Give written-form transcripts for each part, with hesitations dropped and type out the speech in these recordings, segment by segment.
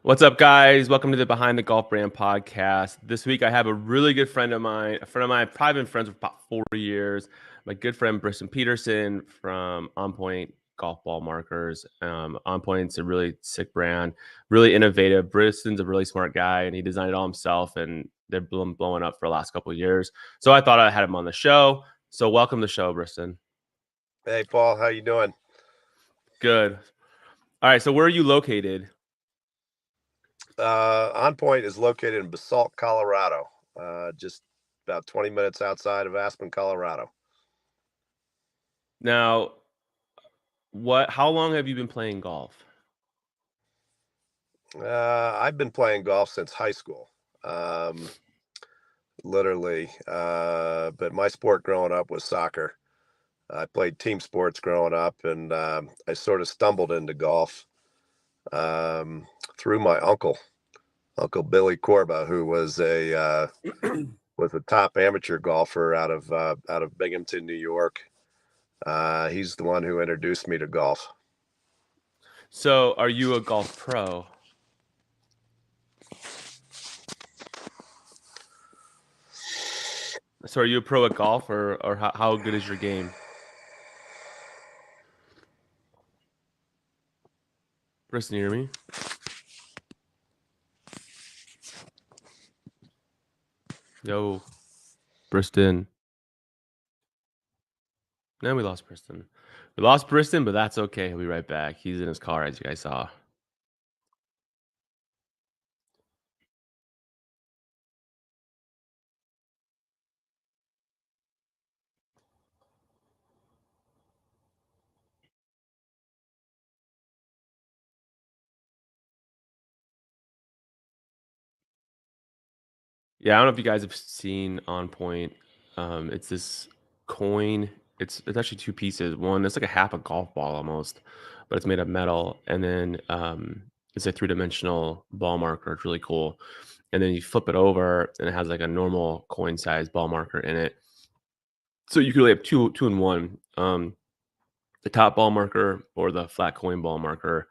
What's up, guys? Welcome to the Behind the Golf Brand podcast. This week, I have a really good friend of mine. I've probably been friends for about 4 years. My good friend Briston Peterson from OnPoint Golf Ball Markers. OnPoint's a really sick brand, really innovative. Briston's a really smart guy, and he designed it all himself. And they're blowing up for the last couple of years. So I thought I had him on the show. So welcome to the show, Briston. Hey, Paul, how you doing? Good. All right. So where are you located? OnPoint is located in Basalt, Colorado, just about 20 minutes outside of Aspen, Colorado. Now, how long have you been playing golf? I've been playing golf since high school, literally. But my sport growing up was soccer. I played team sports growing up, and I sort of stumbled into golf um, through my Uncle Billy Corba, who was a top amateur golfer out of Binghamton, New York. He's the one who introduced me to golf. So, are you a golf pro? So, are you a pro at golf, or how good is your game? Briston, you hear me? Yo, Briston. No, we lost Briston. We lost Briston, but that's okay. He'll be right back. He's in his car, as you guys saw. Yeah, I don't know if you guys have seen OnPoint. It's this coin. It's actually two pieces. One, it's like a half a golf ball almost, but it's made of metal, and then it's a three-dimensional ball marker. It's really cool. And then you flip it over, and it has like a normal coin-sized ball marker in it. So you could really have two in one. The top ball marker or the flat coin ball marker.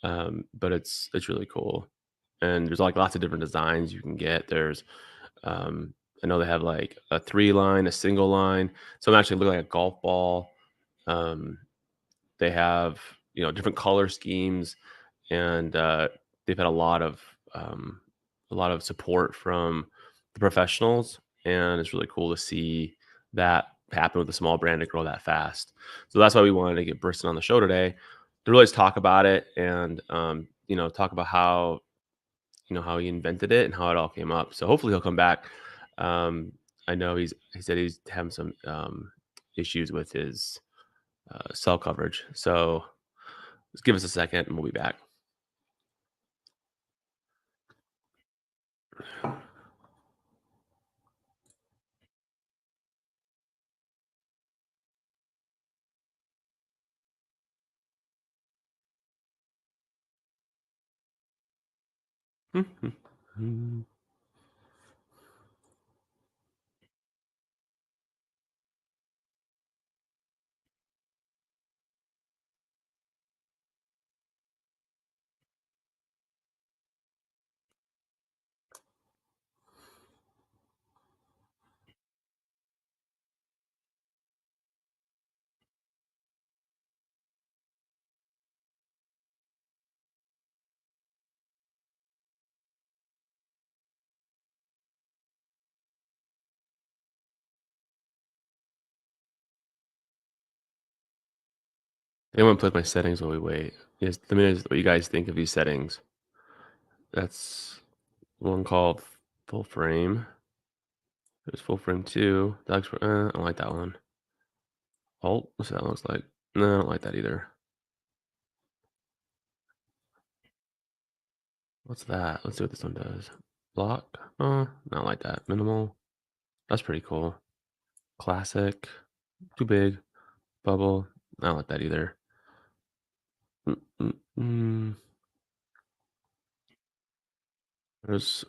But it's really cool. And there's like lots of different designs you can get. There's um, I know they have like a 3 line, a single line. Some actually look like a golf ball. Um, they have different color schemes, and they've had um, a lot of support from the professionals, and it's really cool to see that happen with a small brand to grow that fast. So that's why we wanted to get Briston on the show today to really just talk about it and talk about how he invented it and how it all came up. So hopefully he'll come back. Um, I know he said he's having some issues with his cell coverage. So just give us a second and we'll be back. I'm gonna put my settings while we wait. Yes, let me know what you guys think of these settings. That's one called full frame. There's full frame 2. That looks, I don't like that one. Alt, what's that looks like? No, I don't like that either. What's that? Let's see what this one does. Block. Oh, not like that. Minimal. That's pretty cool. Classic. Too big. Bubble. I don't like that either. Mm-mm-mm. There's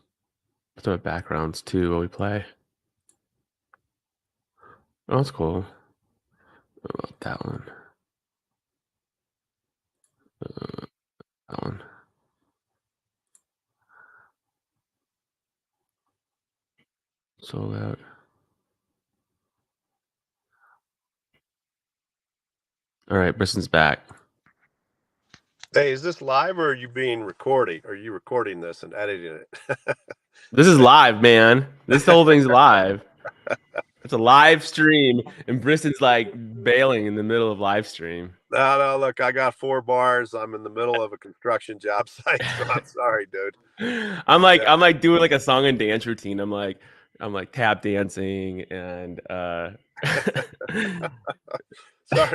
some backgrounds too while we play. Oh, that's cool. What about that one? That one. So loud. All right, Briston's back. Hey, is this live or are you being recording? Are you recording this and editing it? This is live, man. This whole thing's live. It's a live stream, and Briston's like bailing in the middle of live stream. No, no, look, I got 4 bars. I'm in the middle of a construction job site, so I'm sorry, dude. Yeah. I'm like doing like a song and dance routine. I'm like tap dancing and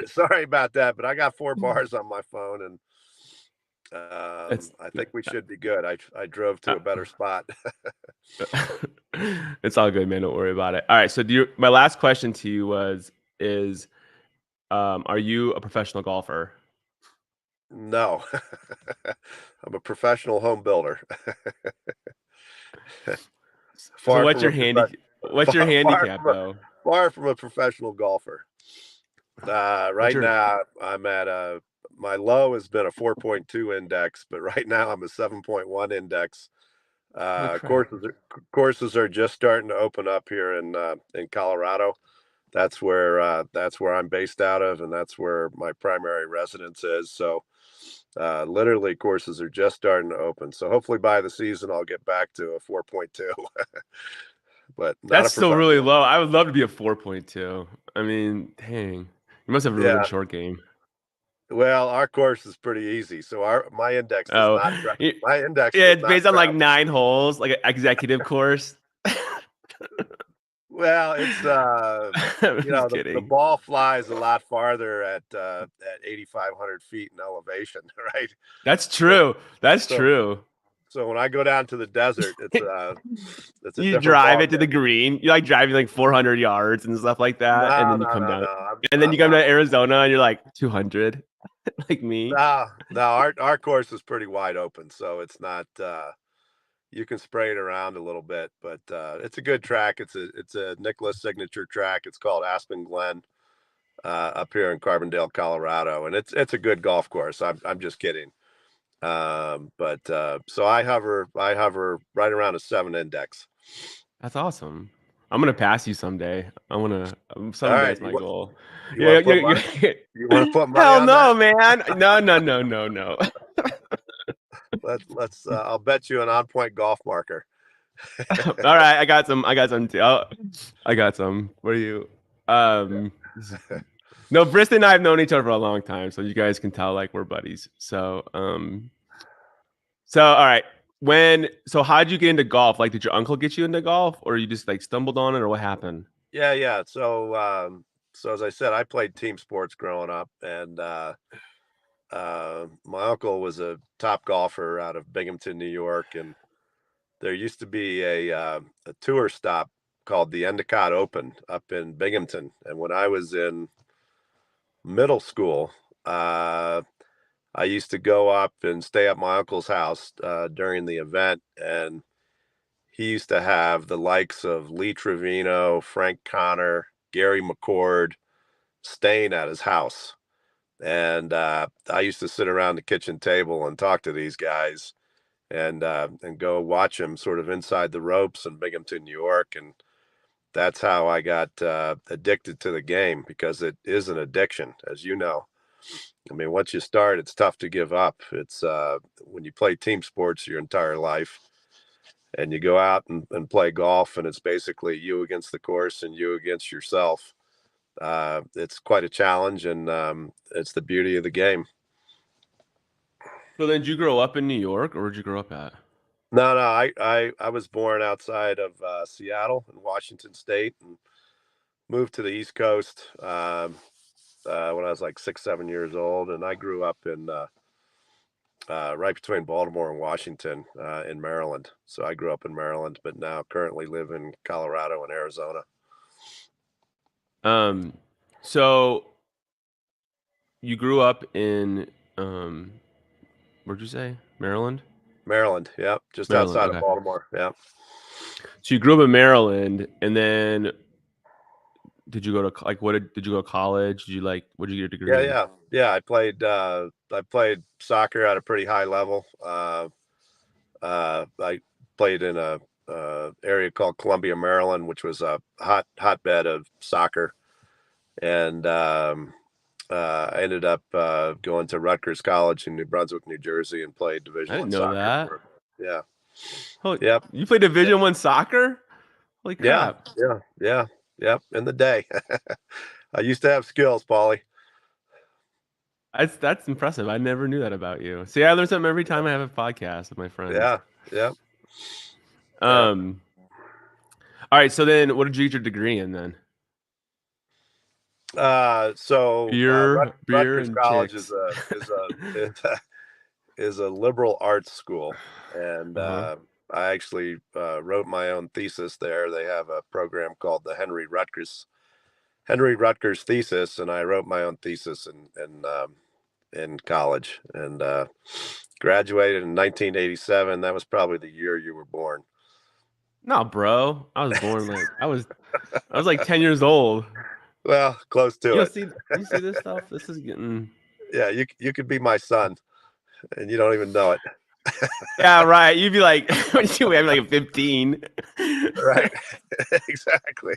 Sorry about that, but I got 4 bars on my phone, and it's I think we should be good. I drove to uh, a better spot. it's all good, man. Don't worry about it. All right, so my last question to you is are you a professional golfer? No. I'm a professional home builder. So Far from a what's your far handicap from a though? far from a professional golfer. What's Right your now, I'm at my low has been a 4.2 index, but right now I'm a 7.1 index. Holy crap. Courses are just starting to open up here in Colorado. That's where I'm based out of, and that's where my primary residence is. So, literally, courses are just starting to open. So hopefully by the season I'll get back to a 4.2, but not That's a still really professional. low. I would love to be a 4.2. I mean, dang. You must have a really good Yeah. short game. Well, our course is pretty easy. So our Oh, y- my index yeah, does it's not based on like travel. 9 holes, like an executive course. Well, it's I'm just the kidding. ball flies a lot farther at 8,500 feet in elevation, right? That's So true. That's so true. so when I go down to the desert, it's a You different drive ball it to the game. green. You like driving like 400 yards and stuff like that, and No, then you no, come no, down, no. and then you come to I'm Arizona, and you're like 200, like me. no, no. Our course is pretty wide open, so it's not. You can spray it around a little bit, but it's a good track. It's a Nicholas signature track. It's called Aspen Glen up here in Carbondale, Colorado, and it's a good golf course. I'm just kidding. But so I hover right around a 7 index. That's awesome. I'm gonna pass you someday. I wanna All someday right, is my goal. you want Yeah, to put yeah, money? You want to yeah. put money Hell on that? no, man. No, no, no, no, no. Let's. I'll bet you an on-point golf marker. All right, I got some. I got some too. I got some for you. This is, no, Bristol and I have known each other for a long time, so you guys can tell like we're buddies. So all right. How'd you get into golf? Like, did your uncle get you into golf, or you just like stumbled on it, or what happened? Yeah, yeah. So as I said, I played team sports growing up, and my uncle was a top golfer out of Binghamton, New York, and there used to be a tour stop called the Endicott Open up in Binghamton. And when I was in middle school, uh, I used to go up and stay at my uncle's house during the event, and he used to have the likes of Lee Trevino, Frank Connor, Gary McCord staying at his house. And I used to sit around the kitchen table and talk to these guys and go watch them sort of inside the ropes in Binghamton, New York. And that's how I got addicted to the game, because it is an addiction, as you know. I mean, once you start, it's tough to give up. It's when you play team sports your entire life and you go out and play golf, and it's basically you against the course and you against yourself. It's quite a challenge, and it's the beauty of the game. So then, did you grow up in New York, or where'd you grow up at? No, no, I was born outside of Seattle in Washington State and moved to the East Coast when I was like 6, 7 years old, and I grew up in right between Baltimore and Washington in Maryland. So I grew up in Maryland, but now currently live in Colorado and Arizona. Um, so you grew up in um, where'd you say? Maryland? Maryland, yeah, just Maryland. outside of Okay. Baltimore, yeah. So you grew up in Maryland, and then did you go to like did you go to college? Did you like what did you get your degree Yeah, in? yeah, yeah. I played soccer at a pretty high level. I played in area called Columbia, Maryland, which was a hotbed of soccer. And I ended up going to Rutgers College in New Brunswick, New Jersey, and played I Division didn't One know soccer that. for. Yeah. Oh, Yep. you play Division One soccer? Holy Yeah. crap! Yeah. Yeah. Yep. In the day, I used to have skills, Paulie. That's impressive. I never knew that about you. See, I learn something every time I have a podcast with my friends. Yeah. Yep. Yep. Um, all right. So then, what did you get your degree in then? Beer, Rutgers and College chicks. is a liberal arts school, and Uh-huh. I actually wrote my own thesis there. They have a program called the Henry Rutgers thesis, and I wrote my own thesis in college, and graduated in 1987. That was probably the year you were born. No, bro. I was born like I was like 10 years old. Well, close to You don't it. see you see this stuff? This is getting Yeah, you could be my son, and you don't even know it. Yeah, right. You'd be like, what you have like 15. Right. Exactly.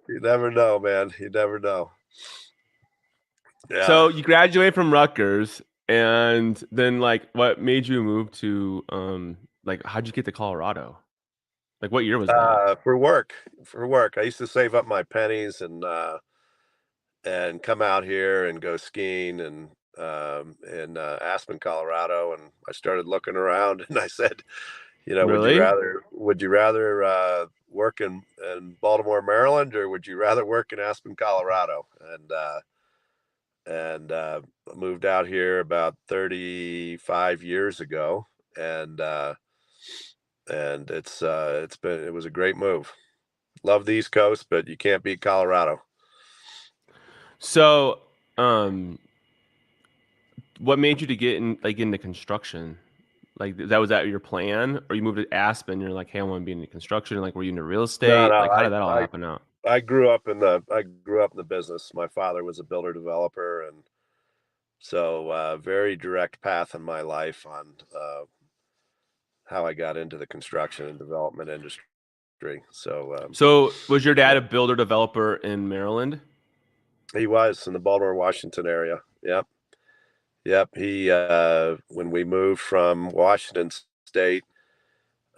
You never know, man. You never know. Yeah. So you graduated from Rutgers, and then like what made you move to like how'd you get to Colorado? Like what year was that? For work. For work. I used to save up my pennies and come out here and go skiing and in Aspen, Colorado, and I started looking around and I said, Really? would you rather work in Baltimore, Maryland, or would you rather work in Aspen, Colorado? And moved out here about 35 years ago, and it was a great move. Love the East Coast, but you can't beat Colorado. So um what made you to get in like into construction? Like that was that your plan? Or you moved to Aspen, you're like, hey, I want to be into construction. Like were you into real No, estate? no, Like how did that all happen out? I grew up in the business. My father was a builder developer, and so very direct path in my life on how I got into the construction and development industry. So So was your dad yeah, a builder developer in Maryland? he was in the Baltimore, Washington area. Yep. Yep, he, when we moved from Washington State,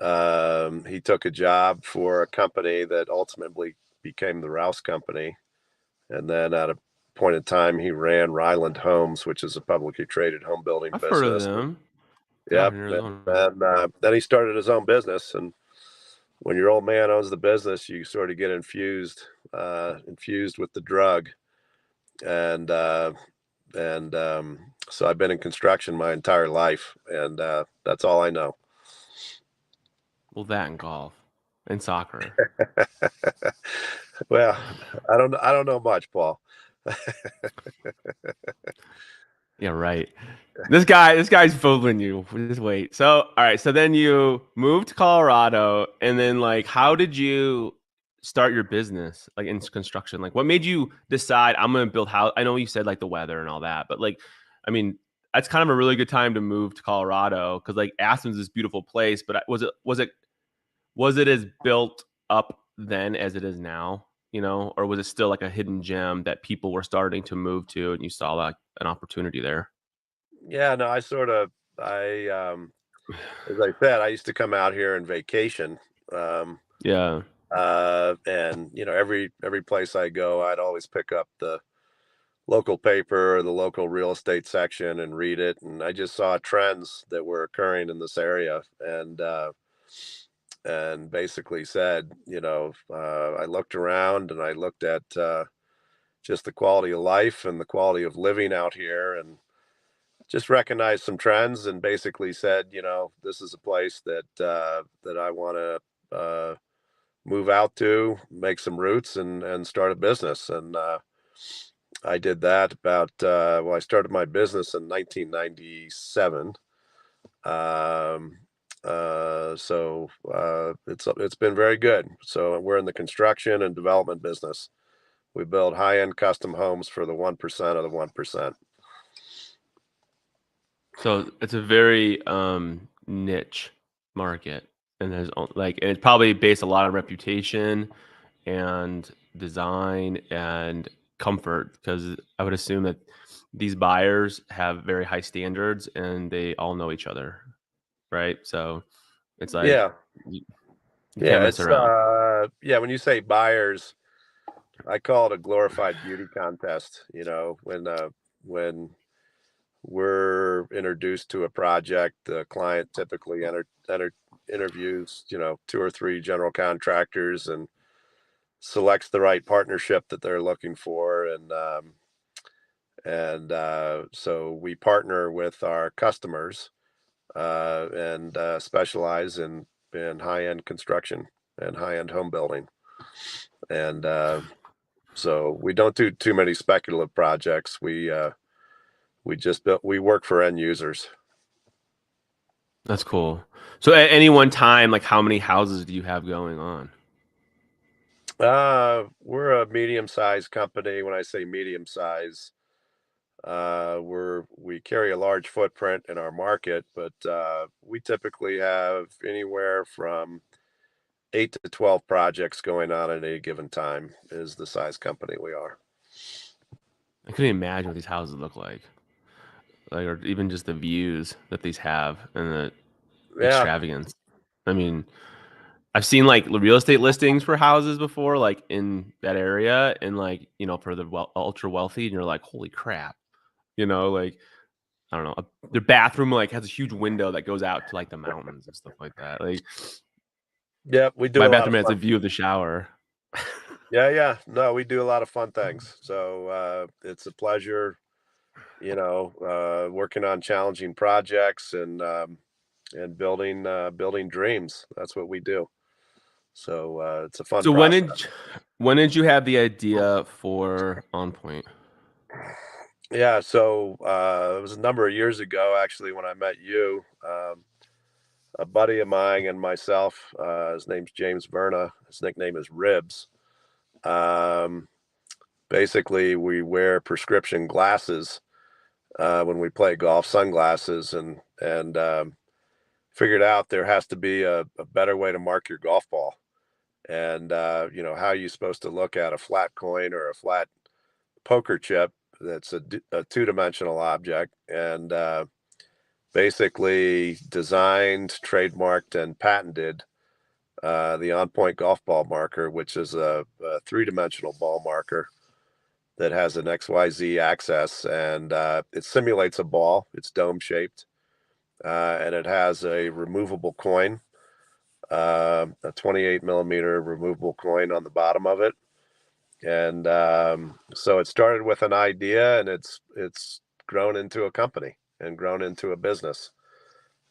he took a job for a company that ultimately became the Rouse Company, and then at a point in time, he ran Ryland Homes, which is a publicly traded home building I've heard of business. them. Down Yep, in and Arizona. then he started his own business, and when your old man owns the business, you sort of get infused with the drug, and so I've been in construction my entire life, and that's all I know. Well, that and golf and soccer. Well, I don't know much, Paul. Yeah, right. This guy's fooling you. Just wait. So, all right. So then you moved to Colorado, and then like, how did you start your business, like in construction? Like, what made you decide I'm gonna build house? I know you said like the weather and all that, but like, I mean, that's kind of a really good time to move to Colorado because like Aspen's this beautiful place, but was it as built up then as it is now? You know, or was it still like a hidden gem that people were starting to move to, and you saw like an opportunity there? Yeah, no, as I said, I used to come out here and vacation. Um, Yeah. and every place I go, I'd always pick up the local paper or the local real estate section and read it. And I just saw trends that were occurring in this area, and basically said, I looked around and I looked at just the quality of life and the quality of living out here, and just recognized some trends, and basically said, this is a place that I want to move out to, make some roots, and start a business. And I did that I started my business in 1997. Um, it's been very good. So we're in the construction and development business. We build high-end custom homes for the 1% of the 1%. So it's a very niche market, and and it's probably based a lot on reputation and design and comfort, because I would assume that these buyers have very high standards and they all know each other, right? So it's like Yeah. you, you can't Yeah, mess it's around. yeah, when you say buyers, I call it a glorified beauty contest, when we're introduced to a project, the client typically interviews, 2 or 3 general contractors and selects the right partnership that they're looking for, so we partner with our customers, and specialize in high-end construction and high-end home building, and, so we don't do too many speculative projects. We work for end users. That's cool. So at any one time, like how many houses do you have going on? We're a medium-sized company. When I say medium size, we carry a large footprint in our market, but we typically have anywhere from 8 to 12 projects going on at any given time is the size company we are. I couldn't imagine what these houses look like, or even just the views that these have and the Yeah. extravagance. I mean, I've seen like real estate listings for houses before, like in that area, and like for the ultra wealthy, and you're like, holy crap, like I don't know, their bathroom like has a huge window that goes out to like the mountains and stuff like that. Like Yeah, we do my a lot of bathroom has a fun. view of the shower. Yeah, yeah. No, we do a lot of fun things. So, it's a pleasure, working on challenging projects and building dreams. That's what we do. So, it's a fun So process. when did you have the idea for OnPoint? Yeah, so, it was a number of years ago, actually, when I met you. A buddy of mine and myself, his name's James Verna. His nickname is Ribs. Um, Basically, we wear prescription glasses when we play golf, sunglasses, and figured out there has to be a better way to mark your golf ball. And how are you supposed to look at a flat coin or a flat poker chip that's a two-dimensional object, and basically designed, trademarked, and patented the OnPoint golf ball marker, which is a three-dimensional ball marker that has an XYZ axis, and it simulates a ball. It's dome shaped, and it has a removable coin, a 28 millimeter removable coin on the bottom of it. And so it started with an idea, and it's grown into a company and grown into a business.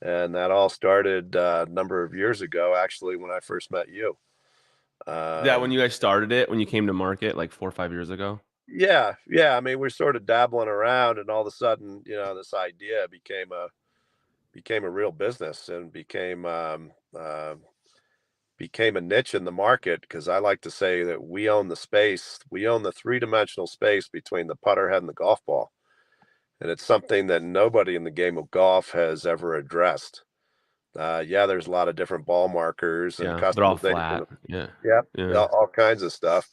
And that all started a number of years ago, actually, when I first met you. That when Um, you guys started it, when you came to market like 4 or 5 years ago? yeah, yeah. I mean, we're sort of dabbling around, and all of a sudden, this idea became a real business and became a niche in the market, because I like to say that we own the space. We own the three-dimensional space between the putter head and the golf ball. And it's something that nobody in the game of golf has ever addressed. Yeah, there's a lot of different ball markers and Yeah, they're all customization. flat. Yeah, Yeah, yeah. all kinds of stuff,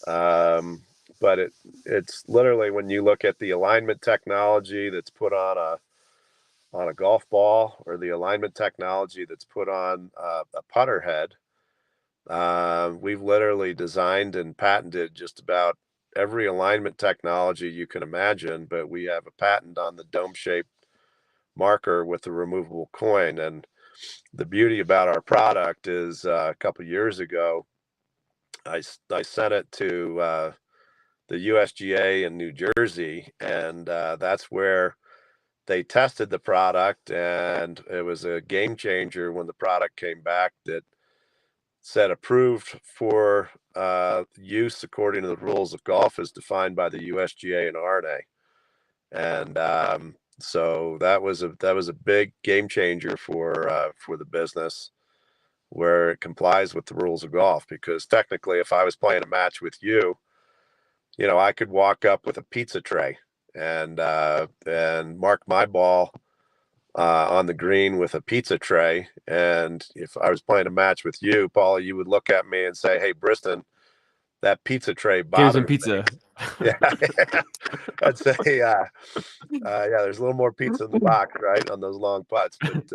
um, but it's literally, when you look at the alignment technology that's put on a golf ball, or the alignment technology that's put on a putter head. We've literally designed and patented just about every alignment technology you can imagine, but we have a patent on the dome-shaped marker with the removable coin. And the beauty about our product is, a couple years ago, I sent it to the USGA in New Jersey, and that's where they tested the product, and it was a game changer when the product came back that said approved for use according to the rules of golf as defined by the USGA and RNA. And so that was a big game changer for the business, where it complies with the rules of golf. Because technically, if I was playing a match with you, I could walk up with a pizza tray and mark my ball on the green with a pizza tray. And if I was playing a match with you, Paula, you would look at me and say, "Hey, Briston, that pizza tray Give me some bothers pizza. me." Yeah, I'd say, yeah, there's a little more pizza in the box, right, on those long putts. But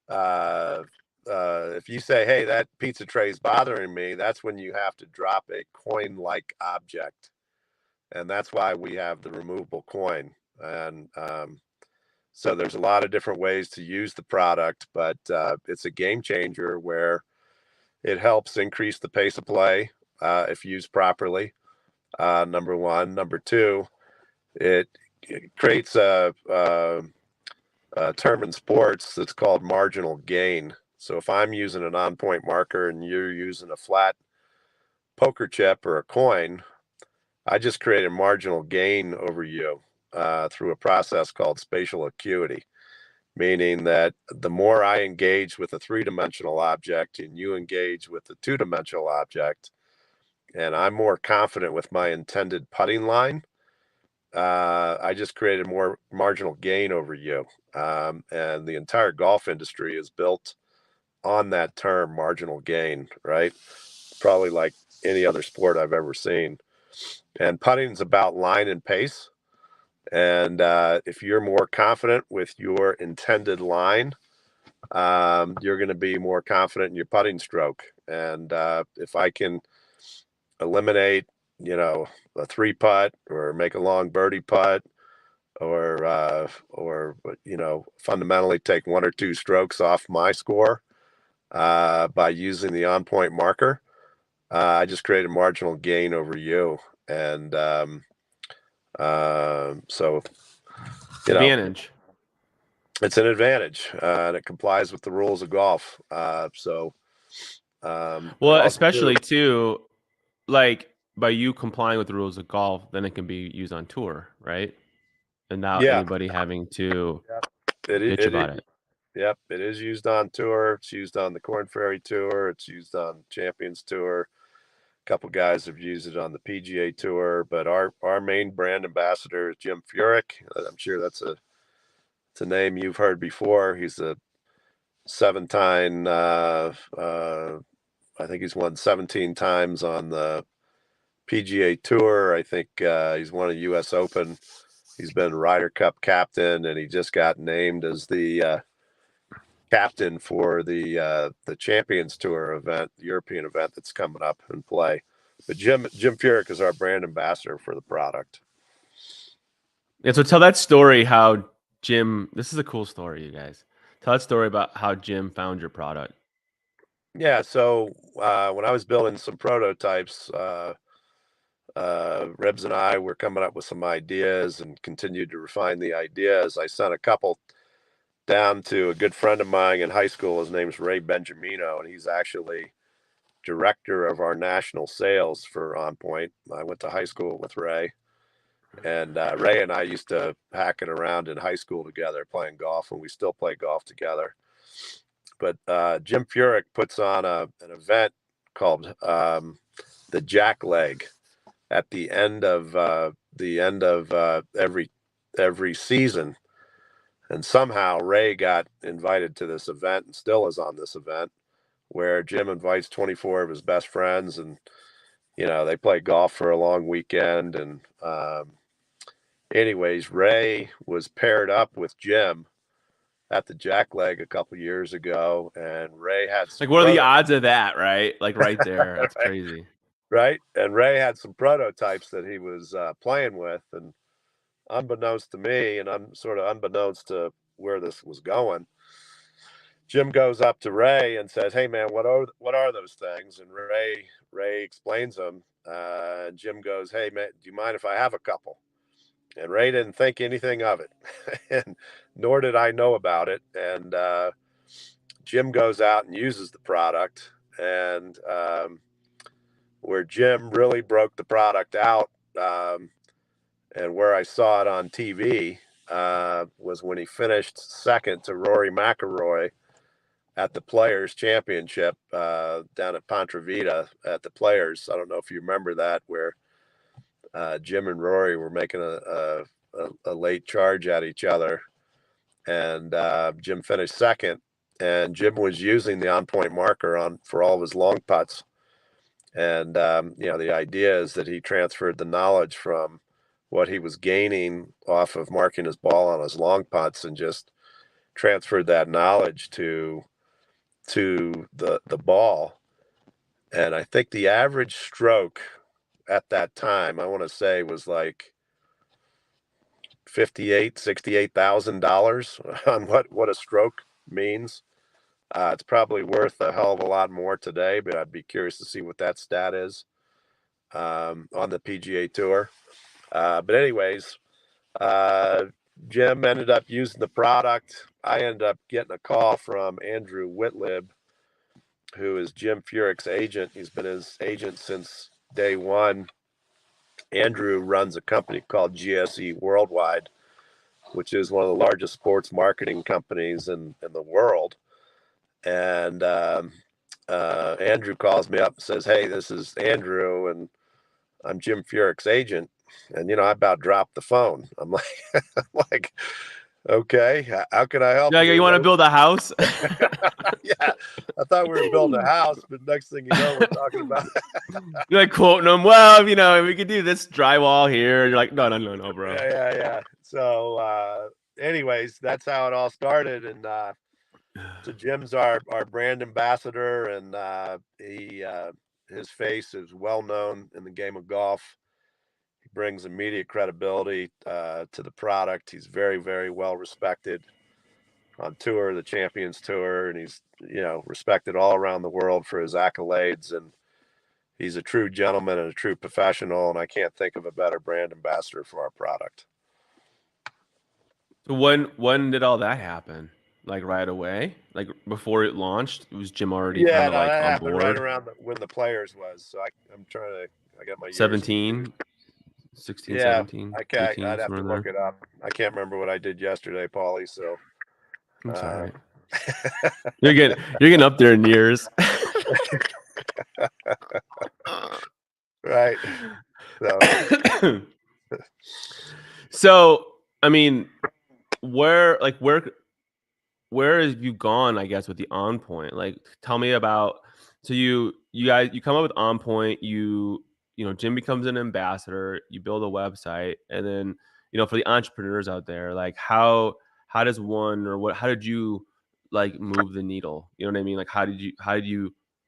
uh, if you say, "Hey, that pizza tray is bothering me," that's when you have to drop a coin-like object, and that's why we have the removable coin. And so there's a lot of different ways to use the product, but it's a game changer where it helps increase the pace of play if used properly. Number one. Number two, it creates a term in sports that's called marginal gain. So if I'm using an on-point marker and you're using a flat poker chip or a coin, I just created marginal gain over you through a process called spatial acuity, meaning that the more I engage with a three-dimensional object and you engage with the two-dimensional object, and I'm more confident with my intended putting line, I just created more marginal gain over you. And the entire golf industry is built on that term, marginal gain, right? Probably like any other sport I've ever seen. And putting is about line and pace. And if you're more confident with your intended line, you're going to be more confident in your putting stroke. And if I can eliminate, a three putt or make a long birdie putt, or fundamentally take one or two strokes off my score by using the on-point marker, I just created marginal gain over you. And so, you know, Advantage. it's an advantage, and it complies with the rules of golf. And Well, also too, especially too, like by you complying with the rules of golf, then it can be used on tour, right? And without yeah, anybody having to yeah, it, bitch it, about it, it. yep, it is used on tour. It's used on the Corn Ferry Tour. It's used on Champions Tour. Couple guys have used it on the PGA Tour, but our main brand ambassador is Jim Furyk. I'm sure it's a name you've heard before. He's a seven-time. I think he's won 17 times on the PGA Tour. I think he's won a U.S. Open. He's been Ryder Cup captain, and he just got named as the captain for the Champions Tour event, the European event that's coming up in play. But Jim Furyk is our brand ambassador for the product. And so tell that story how Jim, this is a cool story, you guys. Tell that story about how Jim found your product. Yeah, so when I was building some prototypes, Rebs and I were coming up with some ideas and continued to refine the ideas. I sent a couple down to a good friend of mine in high school. His name's Ray Benjamino, and he's actually director of our national sales for OnPoint. I went to high school with Ray, and Ray and I used to hack it around in high school together playing golf, and we still play golf together. But Jim Furyk puts on an event called the Jack Leg at the end of every season. And somehow Ray got invited to this event and still is on this event where Jim invites 24 of his best friends, and they play golf for a long weekend. And anyways, Ray was paired up with Jim at the Jackleg a couple years ago, and Ray had some Like, what are the odds of that, right? Like right there. That's right, crazy. right, and Ray had some prototypes that he was playing with, and unbeknownst to me, and I'm sort of unbeknownst to where this was going, Jim goes up to Ray and says, "Hey man, what are those things?" And Ray explains them. And Jim goes, "Hey man, do you mind if I have a couple?" And Ray didn't think anything of it, and nor did I know about it. And Jim goes out and uses the product, and where Jim really broke the product out, and where I saw it on TV was when he finished second to Rory McIlroy at the Players Championship down at Ponte Vedra at the Players. I don't know if you remember that, where Jim and Rory were making a late charge at each other, and Jim finished second. And Jim was using the OnPoint marker for all of his long putts. And the idea is that he transferred the knowledge from what he was gaining off of marking his ball on his long putts, and just transferred that knowledge to the ball. And I think the average stroke at that time, I want to say, was like $68,000 on what a stroke means. It's probably worth a hell of a lot more today, but I'd be curious to see what that stat is on the PGA Tour. But anyways, uh, Jim ended up using the product. I ended up getting a call from Andrew Whitlib, who is Jim Furyk's agent. He's been his agent since day one. Andrew runs a company called GSE Worldwide, which is one of the largest sports marketing companies in the world. And Andrew calls me up and says, "Hey, this is Andrew, and I'm Jim Furyk's agent." And I about dropped the phone. I'm like, I'm like, okay, how can I help Yeah, you you? want to build a house? Yeah, I thought we were building a house, but next thing you know, we're talking about. You're like quoting them. Well, we could do this drywall here. You're like, no, bro. Yeah. So, anyways, that's how it all started. And so Jim's our brand ambassador, and his face is well known in the game of golf. He brings immediate credibility to the product. He's very, very well respected on tour, the Champions Tour, and he's respected all around the world for his accolades. And he's a true gentleman and a true professional. And I can't think of a better brand ambassador for our product. So when did all that happen? Like right away? Like before it launched? Was Jim already Yeah, kind of no, like that on happened right board? around when the Players was. So I'm trying to. I got my years. 17, 16, Yeah, 17, I can't. 18, I'd have somewhere to in look there. it up. I can't remember what I did yesterday, Paulie. So, That's all uh, right. You're getting up there in years. right. So, So, I mean, where where have you gone, I guess, with the OnPoint? Like, tell me about. So you guys come up with OnPoint. Jim becomes an ambassador. You build a website, and then for the entrepreneurs out there, like how does one or what? How did you like move the needle? You know what I mean? Like how did you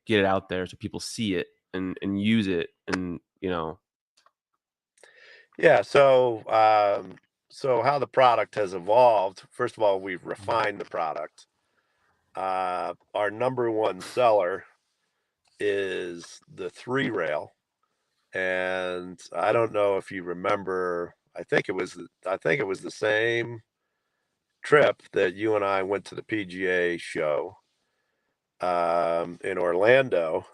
get it out there so people see it and use it and yeah. So how the product has evolved. First of all, we've refined the product. Our number one seller is the 3 rail, and I don't know if you remember. I think it was the same trip that you and I went to the PGA show in Orlando.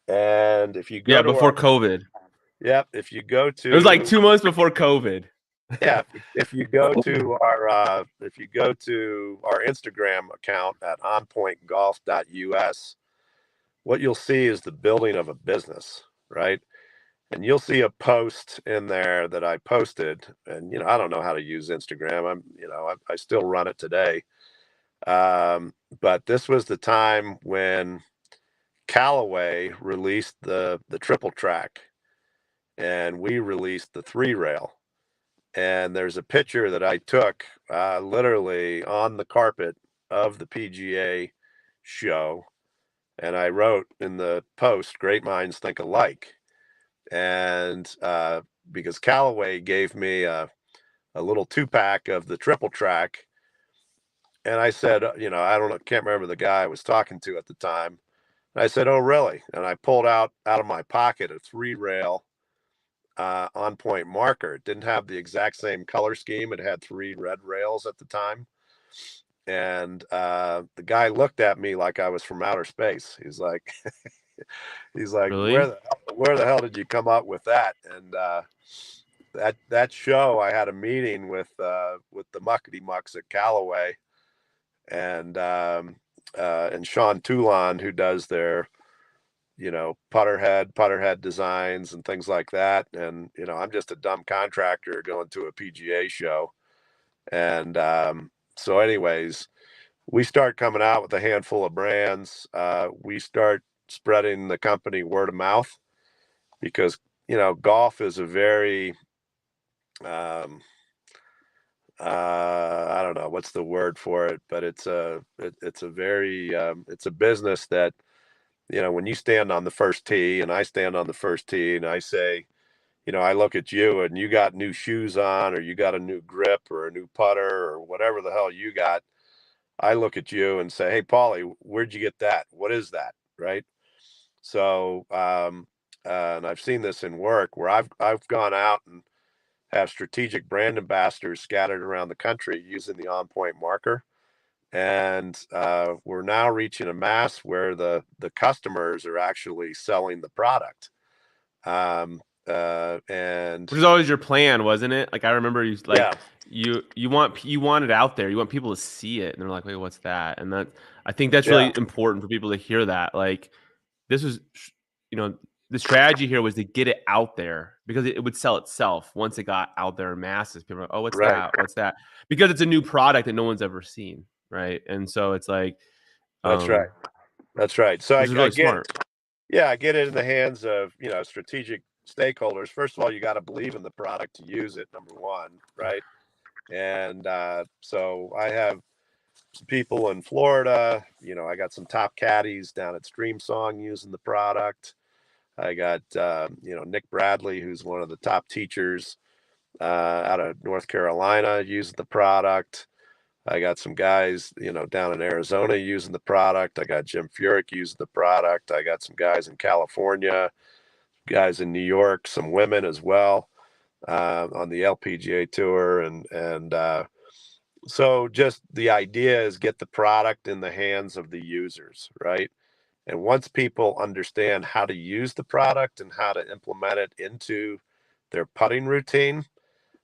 And if you Yeah, go to before our, COVID. yep, if you go It was like to, 2 months before COVID. yeah, if you go to our Instagram account at onpointgolf.us, what you'll see is the building of a business, right? And you'll see a post in there that I posted. And I don't know how to use Instagram. I still run it today. But this was the time when Callaway released the triple track, and we released the 3 rail. And there's a picture that I took literally on the carpet of the PGA show, and I wrote in the post, "Great minds think alike." And because Callaway gave me a little 2-pack of the triple track, and I said, I don't know, can't remember the guy I was talking to at the time. And I said, "Oh, really?" And I pulled out of my pocket a 3 rail OnPoint marker. It didn't have the exact same color scheme. It had 3 red rails at the time. And the guy looked at me like I was from outer space. He's like, Really? where the hell did you come up with that? And that show, I had a meeting with the muckety mucks at Callaway, and Sean Toulon, who does their putterhead designs and things like that. And I'm just a dumb contractor going to a PGA show, and So anyways, we start coming out with a handful of brands. We start spreading the company word of mouth because, golf is a very, um, I don't know what's the word for it, but it's a very it's a business that, when you stand on the first tee and I stand on the first tee and I say, I look at you and you got new shoes on or you got a new grip or a new putter or whatever the hell you got. I look at you and say, "Hey, Paulie, where'd you get that? What is that?" Right? So, and I've seen this in work where I've gone out and have strategic brand ambassadors scattered around the country using the OnPoint marker, and we're now reaching a mass where the customers are actually selling the product. And Which is always your plan, wasn't it? Like I remember you yeah, like you want it out there. You want people to see it, and they're like, "Wait, what's that?" And that I think that's yeah, really important for people to hear that. Like this was, you know, the strategy here was to get it out there because it would sell itself once it got out there in masses. People are like, "Oh, what's right. that? What's that?" Because it's a new product that no one's ever seen, right? And so it's like, That's right. That's right. So this is I really get, smart. yeah, I get it in the hands of, strategic stakeholders. First of all, you got to believe in the product to use it, number one, right? And so I have some people in Florida. I got some top caddies down at Stream Song using the product. I got, Nick Bradley, who's one of the top teachers out of North Carolina, using the product. I got some guys, down in Arizona using the product. I got Jim Furyk using the product. I got some guys in California, guys in New York, some women as well on the LPGA tour, and so just the idea is get the product in the hands of the users, right? And once people understand how to use the product and how to implement it into their putting routine,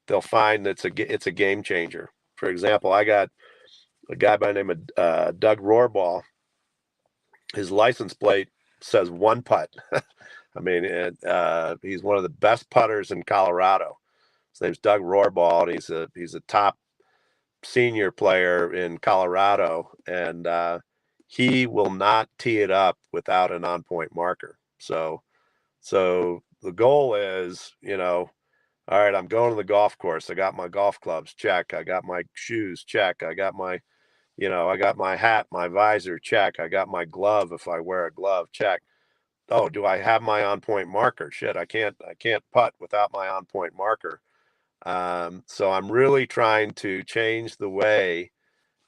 they'll find that it's a game changer. For example, I got a guy by the name of Doug Rohrball. His license plate says one putt. I mean, he's one of the best putters in Colorado. His name's Doug Rohrball, and he's a top senior player in Colorado, and he will not tee it up without an on-point marker. So the goal is, all right, I'm going to the golf course. I got my golf clubs, check. I got my shoes, check. I got my hat, my visor, check. I got my glove if I wear a glove, check. Oh, do I have my on-point marker? Shit, I can't putt without my on-point marker. So I'm really trying to change the way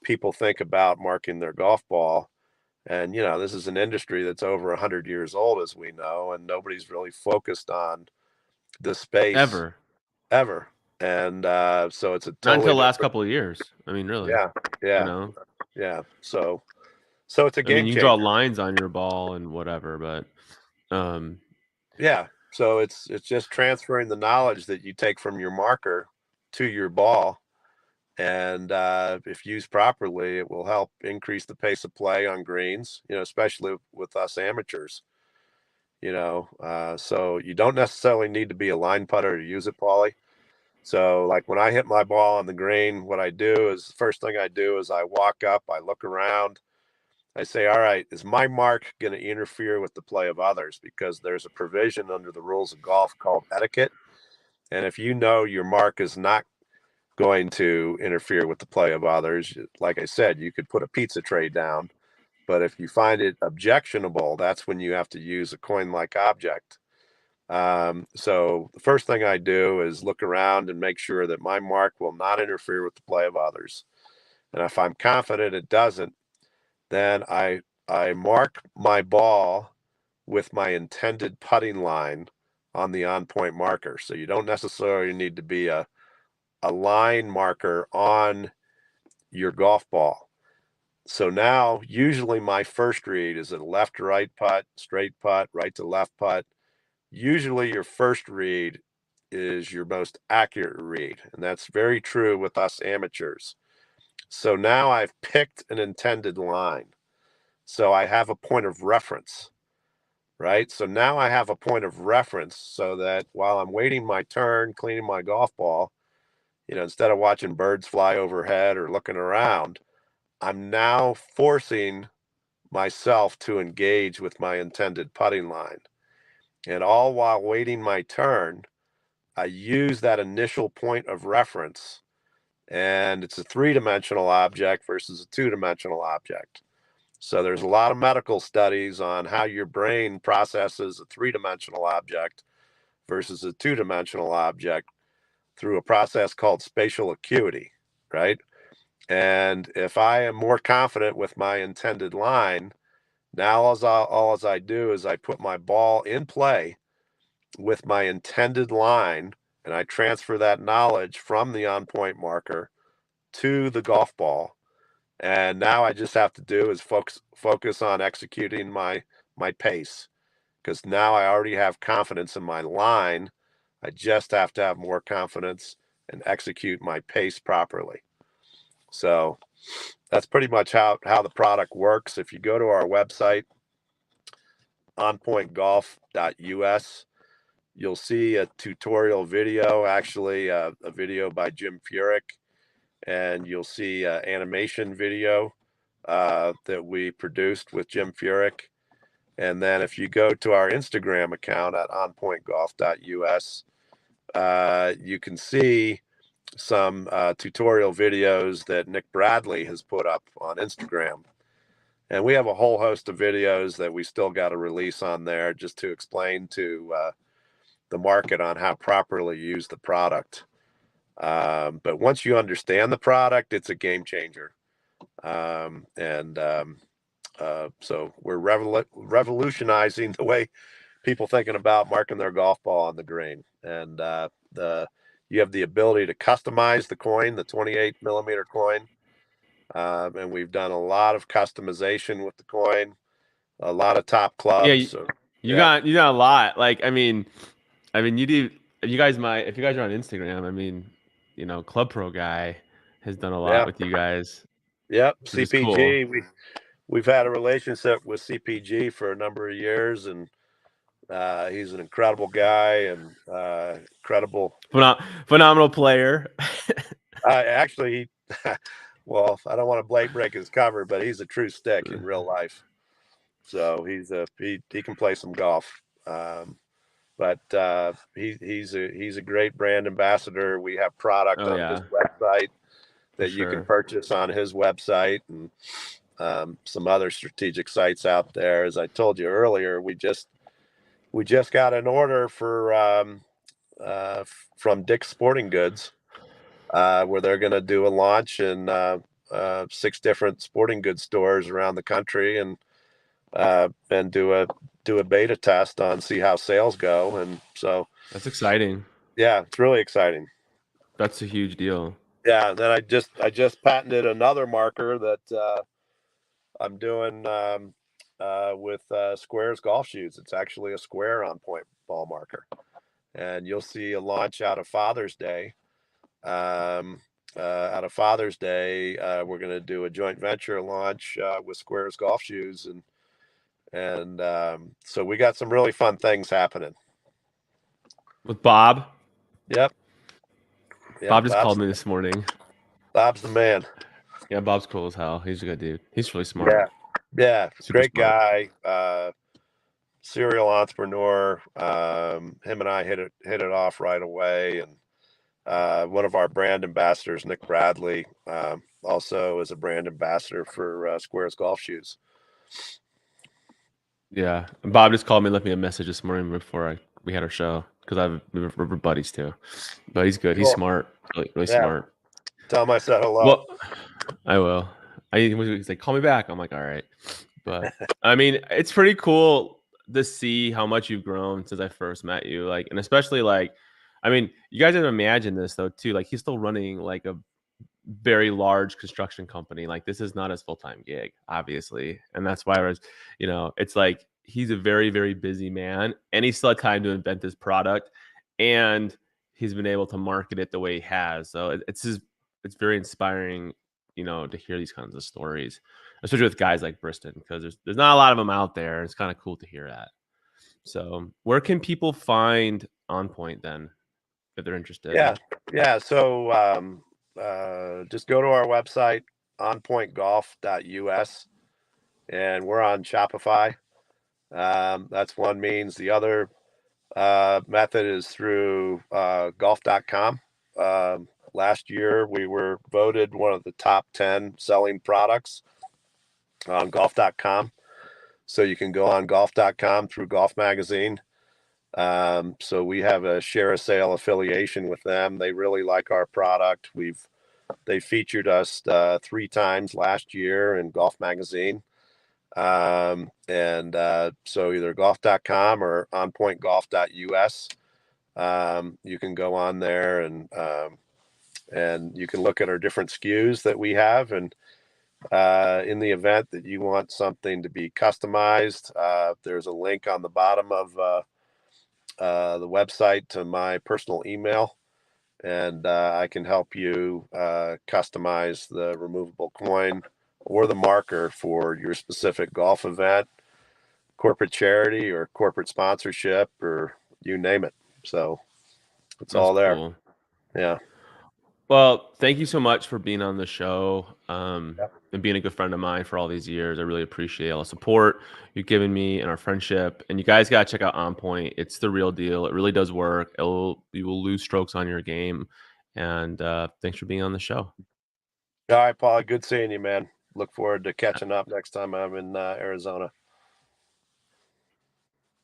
people think about marking their golf ball. And this is an industry that's over 100 years old, as we know, and nobody's really focused on this space Ever. ever. And so it's a Not until totally the last different. couple of years. I mean, really, Yeah, you yeah, know. yeah. So it's a I mean, game you can draw changer. lines on your ball and whatever, but Yeah. So it's just transferring the knowledge that you take from your marker to your ball. And if used properly, it will help increase the pace of play on greens, especially with us amateurs. So you don't necessarily need to be a line putter to use it, Paulie. So, like when I hit my ball on the green, what I do is the first thing I do is I walk up, I look around, I say, all right, is my mark going to interfere with the play of others? Because there's a provision under the rules of golf called etiquette. And if you know your mark is not going to interfere with the play of others, like I said, you could put a pizza tray down. But if you find it objectionable, that's when you have to use a coin like object. So the first thing I do is look around and make sure that my mark will not interfere with the play of others. And if I'm confident it doesn't, then I mark my ball with my intended putting line on the on-point marker. So you don't necessarily need to be a line marker on your golf ball. So now usually my first read is a left to right putt, straight putt, right to left putt. Usually your first read is your most accurate read, and that's very true with us amateurs. So now I've picked an intended line. So I have a point of reference, right? So now I have a point of reference so that while I'm waiting my turn, cleaning my golf ball, Instead of watching birds fly overhead or looking around, I'm now forcing myself to engage with my intended putting line. And all while waiting my turn, I use that initial point of reference, and it's a three-dimensional object versus a two-dimensional object. So there's a lot of medical studies on how your brain processes a three-dimensional object versus a two-dimensional object through a process called spatial acuity, right? And if I am more confident with my intended line, now all as I do is I put my ball in play with my intended line, and I transfer that knowledge from the on-point marker to the golf ball. And now I just have to do is focus on executing my pace, because now I already have confidence in my line. I just have to have more confidence and execute my pace properly. So that's pretty much how the product works. If you go to our website, onpointgolf.us, you'll see a tutorial video, actually a video by Jim Furyk, and you'll see an animation video that we produced with Jim Furyk. And then if you go to our Instagram account at onpointgolf.us, you can see some tutorial videos that Nick Bradley has put up on Instagram. And we have a whole host of videos that we still got to release on there just to explain to the market on how properly use the product. But once you understand the product, it's a game changer. So we're revolutionizing the way people thinking about marking their golf ball on the green. And you have the ability to customize the coin, the 28 millimeter coin. And we've done a lot of customization with the coin, a lot of top Yeah, clubs. you, So, you yeah, got you got a lot. Like, I mean, you do. If you guys are on Instagram, Club Pro guy has done a lot yeah, with you guys, yep. which is cool. CPG. We've had a relationship with CPG for a number of years, and he's an incredible guy and incredible. Phenomenal player. Actually, well, I don't want to break his cover, but he's a true stick in real life. So he can play some golf. But he's a great brand ambassador. We have product Oh on his yeah, website for that you can sure. purchase on his website, and some other strategic sites out there. As I told you earlier, we just got an order for from Dick's Sporting Goods, where they're going to do a launch in 6 different sporting goods stores around the country, and do a beta test on see how sales go. And so, That's exciting. yeah, it's really exciting. That's a huge deal. Yeah, then I just patented another marker that I'm doing with Squares golf shoes. It's actually a square on point ball marker, and you'll see a launch out of Father's Day. We're going to do a joint venture launch with Squares golf shoes, and so we got some really fun things happening. With Bob. Yep, yep. Bob just called me this morning. Bob's the man. Yeah, Bob's cool as hell. He's a good dude. He's really smart. Yeah, yeah. Super Great smart. guy. Serial entrepreneur. Him and I hit it off right away, and one of our brand ambassadors, Nick Bradley, also is a brand ambassador for Squares golf shoes. Yeah. And Bob just called me and left me a message this morning before we had our show because we're buddies too. But he's good. He's Cool. smart. Really, really Yeah. smart. Tell him I said hello. Well, I will. He's like, call me back. I'm like, all right. But I mean, it's pretty cool to see how much you've grown since I first met you. Like, and especially like, you guys didn't imagine this though, too. Like, he's still running like a very large construction company. Like, this is not his full-time gig, obviously. And that's why it's like he's a very, very busy man and he still had time to invent this product and he's been able to market it the way he has. So it's very inspiring, to hear these kinds of stories, especially with guys like Briston, because there's not a lot of them out there. It's kind of cool to hear that. So where can people find OnPoint then? if they're interested. Yeah, yeah. So just go to our website, onpointgolf.us, and we're on Shopify. That's one means. The other method is through golf.com. Last year, we were voted one of the top 10 selling products on golf.com. So you can go on golf.com through Golf Magazine. So we have a share a sale affiliation with them. They really like our product. They featured us 3 times last year in Golf Magazine. And so either golf.com or onpointgolf.us. You can go on there and you can look at our different SKUs that we have. And in the event that you want something to be customized, there's a link on the bottom of the website to my personal email, and I can help you customize the removable coin or the marker for your specific golf event, corporate charity, or corporate sponsorship, or you name it. So it's That's all there. cool. Yeah. Well, thank you so much for being on the show, Yep. and being a good friend of mine for all these years. I really appreciate all the support you've given me and our friendship. And you guys gotta check out OnPoint. It's the real deal. It really does work. You will lose strokes on your game. And thanks for being on the show. All right, Paul. Good seeing you, man. Look forward to catching up next time I'm in Arizona.